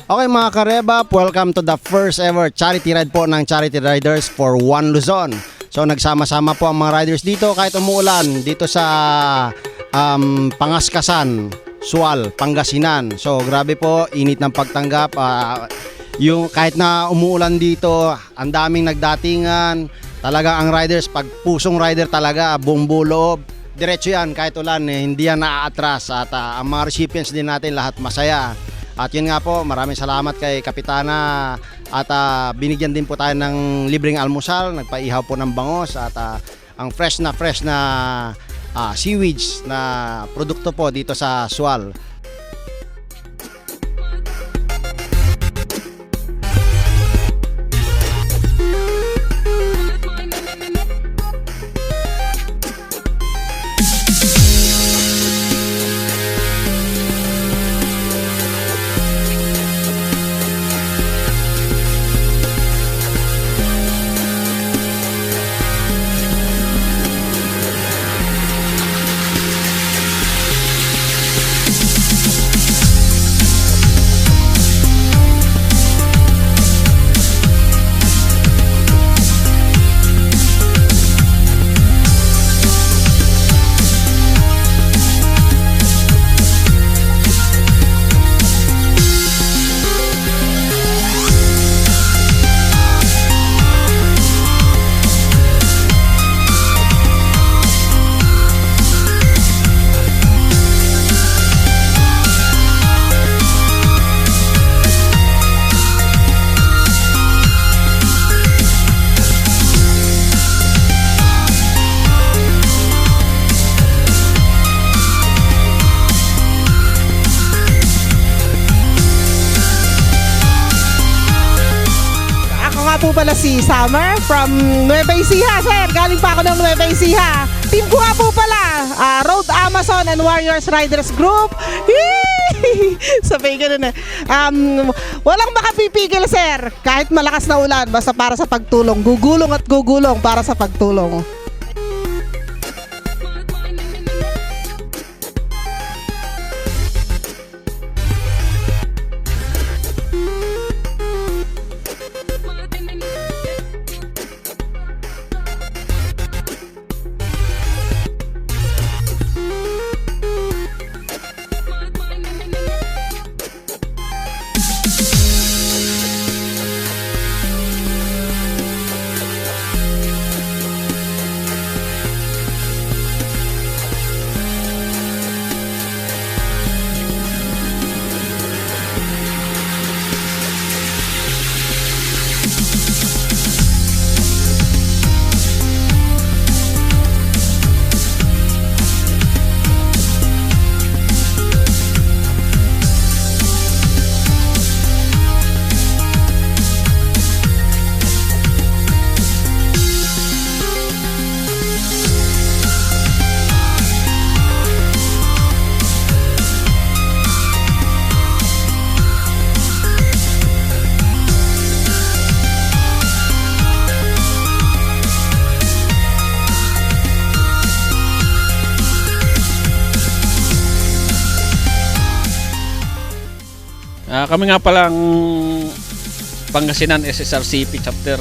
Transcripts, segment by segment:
Okay mga karebab, welcome to the first ever charity ride po ng Charity Riders for One Luzon. So nagsama-sama po ang mga riders dito kahit umuulan dito sa Pangaskasan, Sual, Pangasinan. So grabe po, init ng pagtanggap. Yung kahit na umuulan dito, ang daming nagdatingan. Talaga ang riders, pag pusong rider talaga, buong bulob. Diretso yan, kahit ulan, hindi yan naaatras. At ang mga recipients din natin lahat masaya. At yun nga po, maraming salamat kay Kapitana at binigyan din po tayo ng libreng almusal, nagpaihaw po ng bangos at ang fresh na seaweeds na produkto po dito sa Sual. Po pala si Summer from Nueva Ecija, sir. Galing pa ako ng Nueva Ecija. Team ko nga po pala, Road Amazon and Warriors Riders Group. Sabay ganun walang makapipigil, sir. Kahit malakas na ulan, basta para sa pagtulong. Gugulong at gugulong para sa pagtulong. Kami nga palang Pangasinan SSRCP chapter.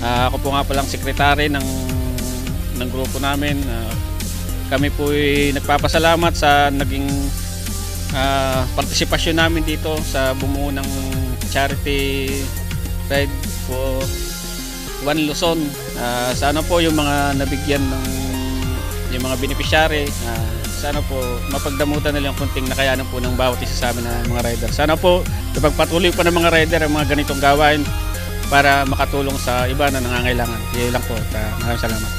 Ako po nga palang sekretary ng grupo namin. Kami po ay nagpapasalamat sa naging partisipasyon namin dito sa bumuo ng charity ride for One Luzon. Sana po yung mga nabigyan ng yung mga beneficiary, sana po mapagdamutan nila yung kunting nakayanan po ng bawat isa sa amin na mga rider. Sana po ipagpatuloy pa ng mga rider ang mga ganitong gawain para makatulong sa iba na nangangailangan. Iyon lang po. Maraming salamat.